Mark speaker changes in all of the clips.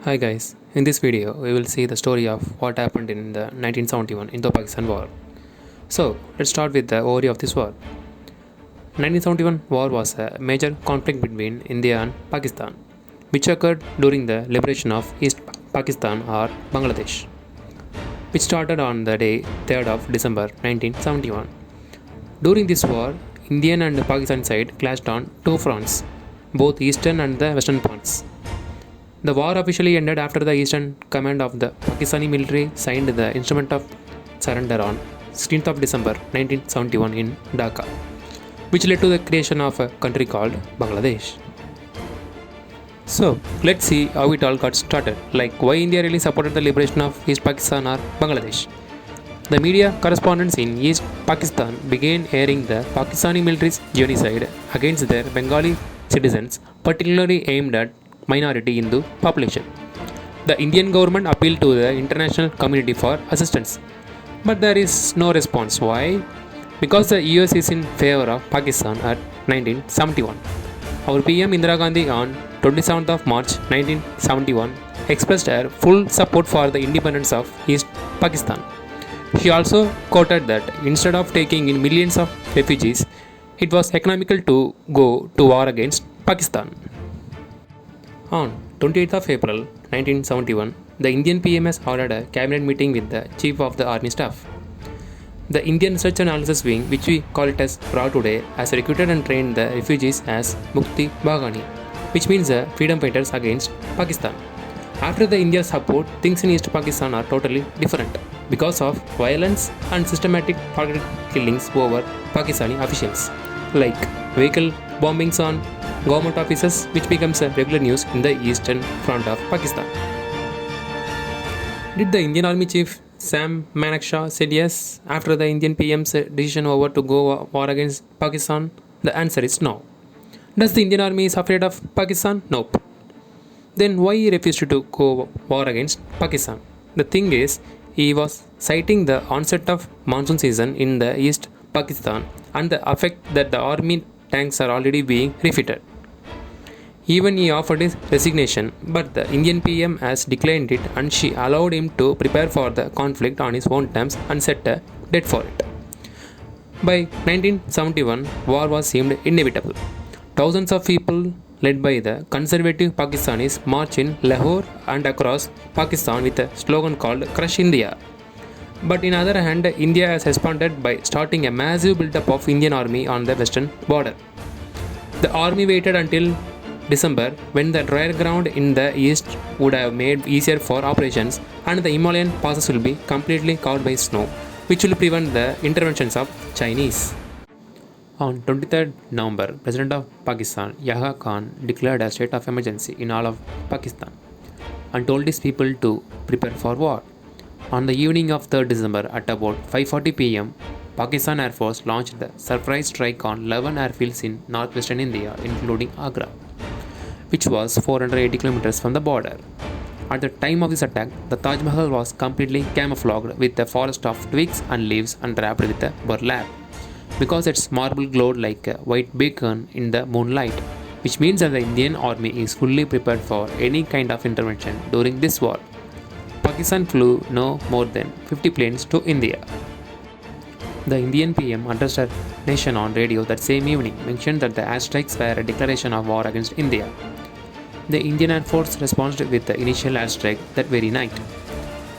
Speaker 1: Hi guys, in this video we will see the story of what happened in the 1971 Indo-Pakistan War. So let's start with the overview of this war. 1971 war was a major conflict between India and Pakistan, which occurred during the liberation of East Pakistan or Bangladesh, which started on the day 3rd of December 1971. During this war, Indian and Pakistan side clashed on two fronts, both eastern and the western fronts. The war officially ended after the Eastern Command of the Pakistani military signed the Instrument of Surrender on 16th of December 1971 in Dhaka, which led to the creation of a country called Bangladesh. So, let's see how it all got started, like why India really supported the liberation of East Pakistan or Bangladesh. The media correspondents in East Pakistan began airing the Pakistani military's genocide against their Bengali citizens, particularly aimed at minority Hindu population. The Indian government appealed to the international community for assistance, but there is no response. Why? Because the US is in favor of Pakistan at 1971. Our PM Indira Gandhi on 27th of March 1971 expressed her full support for the independence of East Pakistan. She also quoted that instead of taking in millions of refugees, it was economical to go to war against Pakistan. On 28th of April 1971, the Indian PMS ordered a cabinet meeting with the Chief of the Army Staff. The Indian Research and Analysis Wing, which we call it as RAW today, has recruited and trained the refugees as Mukti Baghani, which means the freedom fighters against Pakistan. After the India's support, things in East Pakistan are totally different because of violence and systematic targeted killings over Pakistani officials, like vehicle bombings on government offices, which becomes a regular news in the eastern front of Pakistan. Did the Indian Army Chief Sam Manakshaw said yes after the Indian PM's decision over to go war against Pakistan? The answer is no. Does the Indian Army is afraid of Pakistan? Nope. Then why he refused to go war against Pakistan? The thing is, he was citing the onset of monsoon season in the East Pakistan and the effect that the army tanks are already being refitted. Even he offered his resignation, but the Indian PM has declined it and she allowed him to prepare for the conflict on his own terms and set a date for it. By 1971, war was seemed inevitable. Thousands of people led by the conservative Pakistanis marched in Lahore and across Pakistan with a slogan called Crush India. But in other hand, India has responded by starting a massive build-up of Indian army on the western border. The army waited until December, when the drier ground in the east would have made easier for operations and the Himalayan passes will be completely covered by snow, which will prevent the interventions of Chinese. On 23rd November, President of Pakistan Yahya Khan declared a state of emergency in all of Pakistan and told his people to prepare for war. On the evening of 3rd December at about 5:40 pm, Pakistan Air Force launched the surprise strike on 11 airfields in northwestern India, including Agra, which was 480 kilometers from the border. At the time of this attack, the Taj Mahal was completely camouflaged with a forest of twigs and leaves and wrapped with a burlap, because its marble glowed like a white beacon in the moonlight, which means that the Indian army is fully prepared for any kind of intervention during this war. Pakistan flew no more than 50 planes to India. The Indian PM addressed the nation on radio that same evening, mentioned that the airstrikes were a declaration of war against India. The Indian Air Force responded with the initial airstrike that very night.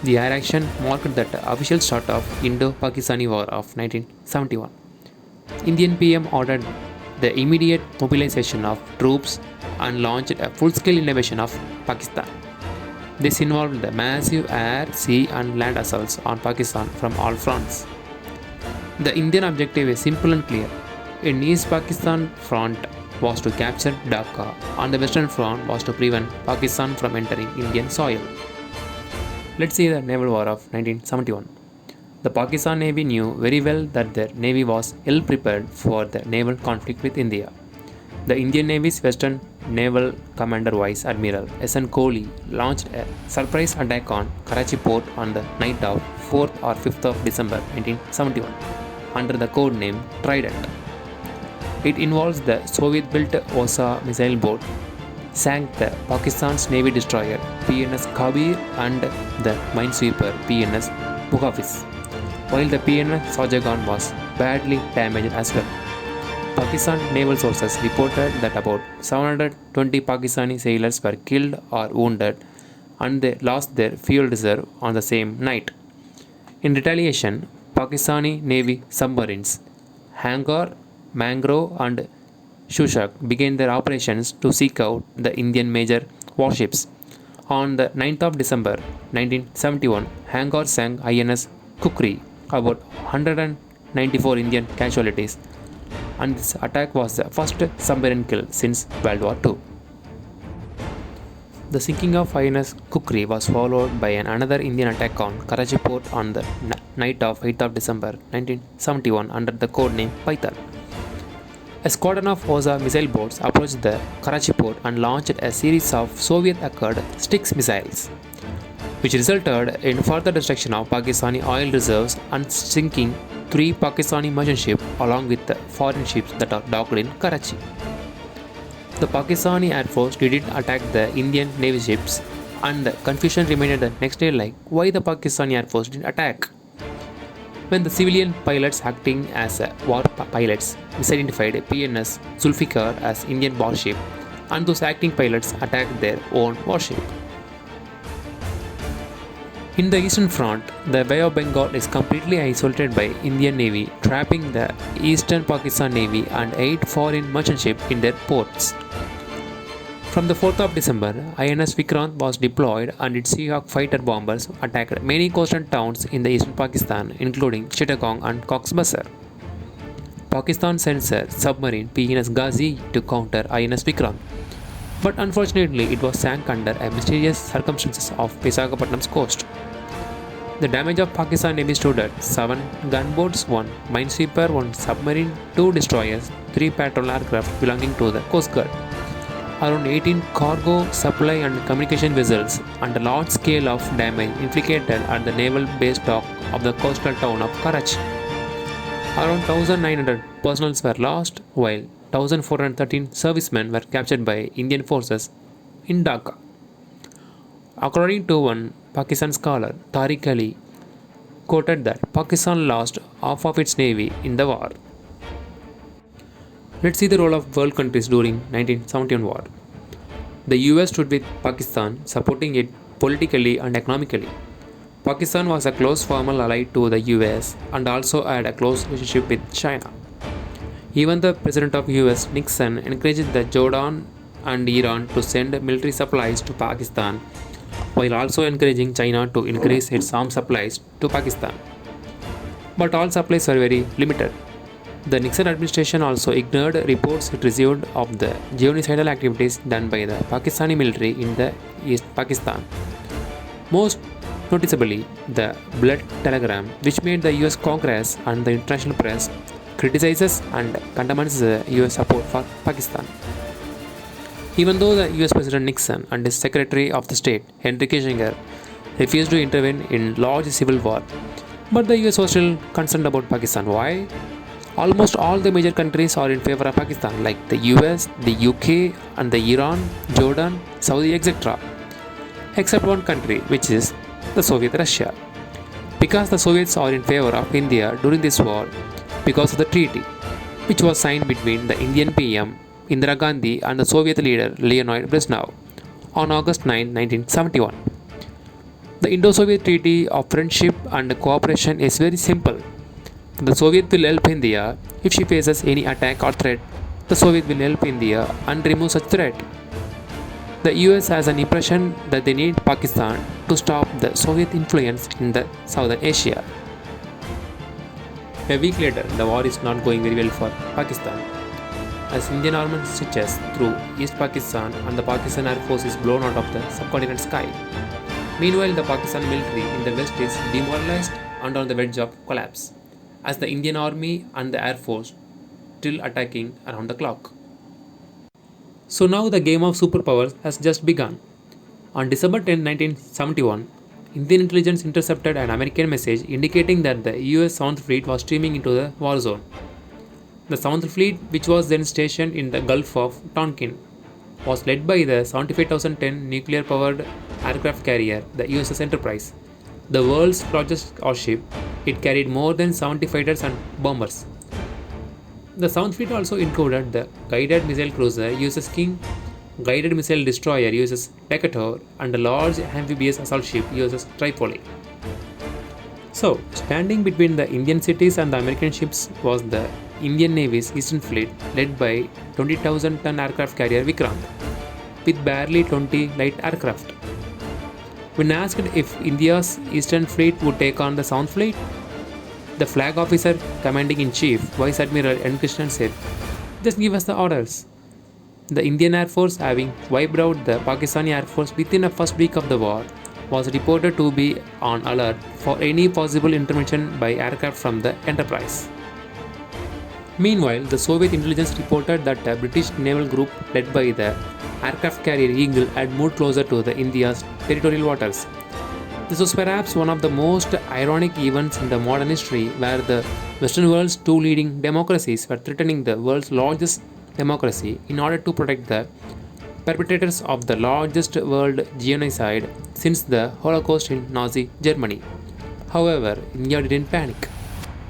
Speaker 1: The air action marked the official start of Indo-Pakistani War of 1971. Indian PM ordered the immediate mobilization of troops and launched a full-scale invasion of Pakistan. This involved the massive air, sea and land assaults on Pakistan from all fronts. The Indian objective is simple and clear. In East Pakistan front was to capture Dhaka, on the western front was to prevent Pakistan from entering Indian soil. Let's see the naval war of 1971. The Pakistan Navy knew very well that their navy was ill prepared for the naval conflict with India. The Indian Navy's Western Naval Commander Vice Admiral S.N. Kohli launched a surprise attack on Karachi port on the night of 4th or 5th of December 1971 under the code name Trident. It involves the Soviet-built Osa missile boat sank the Pakistan's Navy destroyer PNS Kabir and the minesweeper PNS Muhafiz, while the PNS Shahjahan was badly damaged as well. Pakistan naval sources reported that about 720 Pakistani sailors were killed or wounded and they lost their fuel reserve on the same night. In retaliation, Pakistani Navy submarines Hangar, Mangrove, and Shushak began their operations to seek out the Indian major warships. On the 9th of December 1971, Hangar sank INS Kukri, about 194 Indian casualties, and this attack was the first submarine kill since World War II. The sinking of INS Kukri was followed by another Indian attack on Karachi port on the night of 8th of December 1971 under the codename Python. A squadron of OSA missile boats approached the Karachi port and launched a series of Soviet-acquired Styx missiles, which resulted in further destruction of Pakistani oil reserves and sinking 3 Pakistani merchant ships along with the foreign ships that are docked in Karachi. The Pakistani Air Force didn't attack the Indian Navy ships, and the confusion remained the next day like why the Pakistani Air Force didn't attack. When the civilian pilots acting as war pilots misidentified PNS Zulfikar as Indian warship, and those acting pilots attacked their own warship. In the Eastern Front, the Bay of Bengal is completely isolated by Indian Navy, trapping the Eastern Pakistan Navy and 8 foreign merchant ships in their ports. From the 4th of December, INS Vikrant was deployed and its Seahawk fighter bombers attacked many coastal towns in the eastern Pakistan, including Chittagong and Cox's Bazar. Pakistan sent a submarine PNS Ghazi to counter INS Vikrant, but unfortunately it was sank under a mysterious circumstances off Visakhapatnam's coast. The damage of Pakistan Navy stood at 7 gunboats, 1 minesweeper, 1 submarine, 2 destroyers, 3 patrol aircraft belonging to the Coast Guard, around 18 cargo, supply and communication vessels, and a large scale of damage inflicted at the naval base dock of the coastal town of Karachi. Around 1,900 personnel were lost, while 1,413 servicemen were captured by Indian forces in Dhaka. According to one Pakistan scholar, Tariq Ali quoted that Pakistan lost half of its navy in the war. Let's see the role of world countries during 1971 war. The US stood with Pakistan, supporting it politically and economically. Pakistan was a close formal ally to the US and also had a close relationship with China. Even the president of US, Nixon, encouraged the Jordan and Iran to send military supplies to Pakistan, while also encouraging China to increase its arms supplies to Pakistan. But all supplies were very limited. The Nixon administration also ignored reports it received of the genocidal activities done by the Pakistani military in the East Pakistan. Most noticeably, the Blood Telegram, which made the US Congress and the international press criticizes and condemns the US support for Pakistan. Even though the US President Nixon and his Secretary of the State, Henry Kissinger, refused to intervene in large civil war, but the US was still concerned about Pakistan. Why? Almost all the major countries are in favor of Pakistan, like the US, the UK, and the Iran, Jordan, Saudi, etc., except one country, which is the Soviet Russia. Because the Soviets are in favor of India during this war, because of the treaty, which was signed between the Indian PM Indira Gandhi and the Soviet leader Leonid Brezhnev on August 9, 1971. The Indo-Soviet Treaty of Friendship and Cooperation is very simple. The Soviet will help India if she faces any attack or threat. The Soviet will help India and remove such threat. The US has an impression that they need Pakistan to stop the Soviet influence in the Southern Asia. A week later, the war is not going very well for Pakistan, as Indian armament stretches through East Pakistan and the Pakistan Air Force is blown out of the subcontinent sky. Meanwhile, the Pakistan military in the west is demoralized and on the verge of collapse, as the Indian Army and the Air Force still attacking around the clock. So now the game of superpowers has just begun. On December 10, 1971, Indian intelligence intercepted an American message indicating that the US 7th Fleet was streaming into the war zone. The 7th Fleet, which was then stationed in the Gulf of Tonkin, was led by the 75,000-ton nuclear-powered aircraft carrier, the USS Enterprise, the world's largest warship. It carried more than 70 fighters and bombers. The South Fleet also included the guided missile cruiser USS King, guided missile destroyer USS Decatur, and a large amphibious assault ship USS Tripoli. So, standing between the Indian cities and the American ships was the Indian Navy's Eastern Fleet, led by 20,000-ton aircraft carrier Vikrant, with barely 20 light aircraft. When asked if India's Eastern Fleet would take on the South Fleet, the flag officer commanding in chief, Vice Admiral N. Krishnan, said, "Just give us the orders." The Indian Air Force, having wiped out the Pakistani Air Force within the first week of the war, was reported to be on alert for any possible intervention by aircraft from the Enterprise. Meanwhile, the Soviet intelligence reported that a British naval group led by the aircraft carrier Eagle had moved closer to the India's territorial waters. This was perhaps one of the most ironic events in the modern history, where the Western world's two leading democracies were threatening the world's largest democracy in order to protect the perpetrators of the largest world genocide since the Holocaust in Nazi Germany. However, India didn't panic.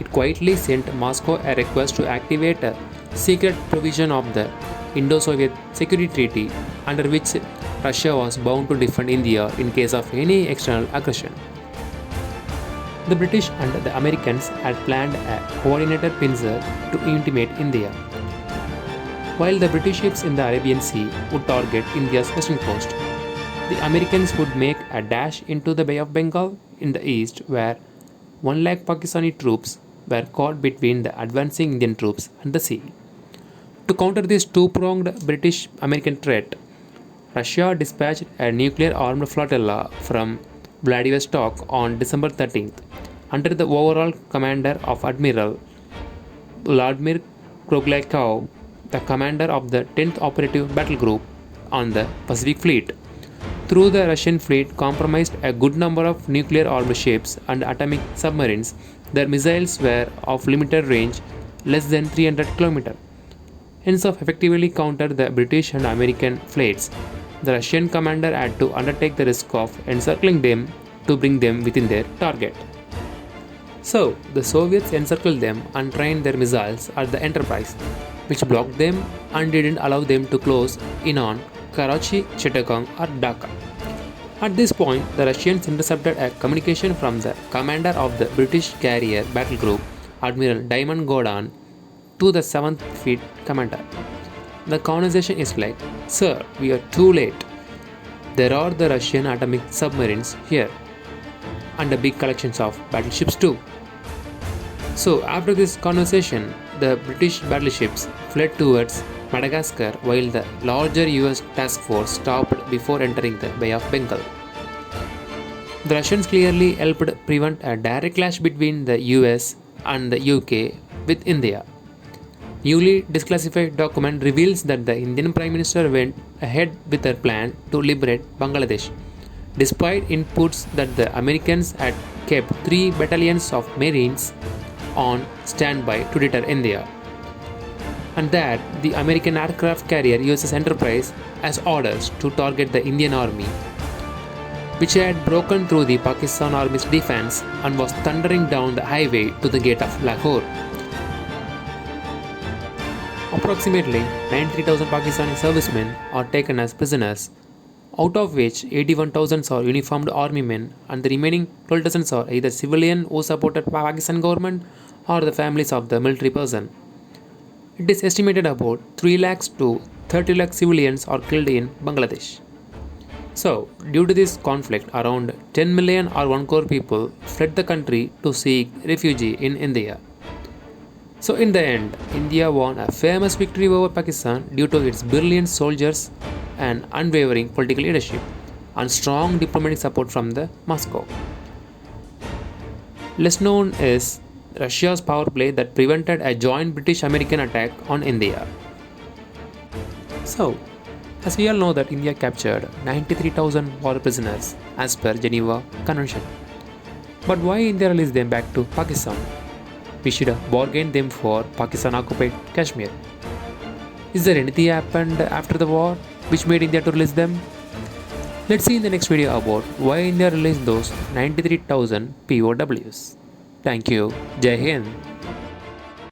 Speaker 1: It quietly sent Moscow a request to activate a secret provision of the Indo-Soviet Security Treaty, under which Russia was bound to defend India in case of any external aggression. The British and the Americans had planned a coordinated pincer to intimidate India. While the British ships in the Arabian Sea would target India's western coast, the Americans would make a dash into the Bay of Bengal in the east, where 1 lakh Pakistani troops were caught between the advancing Indian troops and the sea. To counter this two-pronged British-American threat, Russia dispatched a nuclear-armed flotilla from Vladivostok on December 13th, under the overall commander of Admiral Vladimir Kroglyakov, the commander of the 10th Operative Battle Group on the Pacific Fleet. Through the Russian fleet compromised a good number of nuclear-armed ships and atomic submarines, their missiles were of limited range, less than 300 km. Hence, of effectively counter the British and American fleets, the Russian commander had to undertake the risk of encircling them to bring them within their target. So, the Soviets encircled them and trained their missiles at the Enterprise, which blocked them and didn't allow them to close in on Karachi, Chittagong, or Dhaka. At this point, the Russians intercepted a communication from the commander of the British carrier battle group, Admiral Diamond Gordon, to the 7th Fleet commander. The conversation is like, "Sir, we are too late. There are the Russian atomic submarines here, and a big collection of battleships too." So, after this conversation, the British battleships fled towards Madagascar while the larger US task force stopped before entering the Bay of Bengal. The Russians clearly helped prevent a direct clash between the US and the UK with India. Newly declassified document reveals that the Indian Prime Minister went ahead with her plan to liberate Bangladesh, despite inputs that the Americans had kept 3 battalions of Marines on standby to deter India, and that the American aircraft carrier USS Enterprise has orders to target the Indian Army, which had broken through the Pakistan Army's defense and was thundering down the highway to the gate of Lahore. Approximately 93,000 Pakistani servicemen are taken as prisoners, out of which 81,000 are uniformed army men and the remaining 12,000 are either civilian who supported Pakistan government or the families of the military person. It is estimated about 3 lakhs to 30 lakh civilians are killed in Bangladesh. So, due to this conflict, around 10 million or 1 crore people fled the country to seek refuge in India. So, in the end, India won a famous victory over Pakistan due to its brilliant soldiers and unwavering political leadership and strong diplomatic support from the Moscow. Less known is Russia's power play that prevented a joint British-American attack on India. So, as we all know that India captured 93,000 war prisoners as per Geneva Convention. But why India released them back to Pakistan? We should have bargained them for Pakistan-occupied Kashmir. Is there anything happened after the war? which made India to release them? Let's see in the next video about why India released those 93,000 POWs. Thank you. Jai Hind.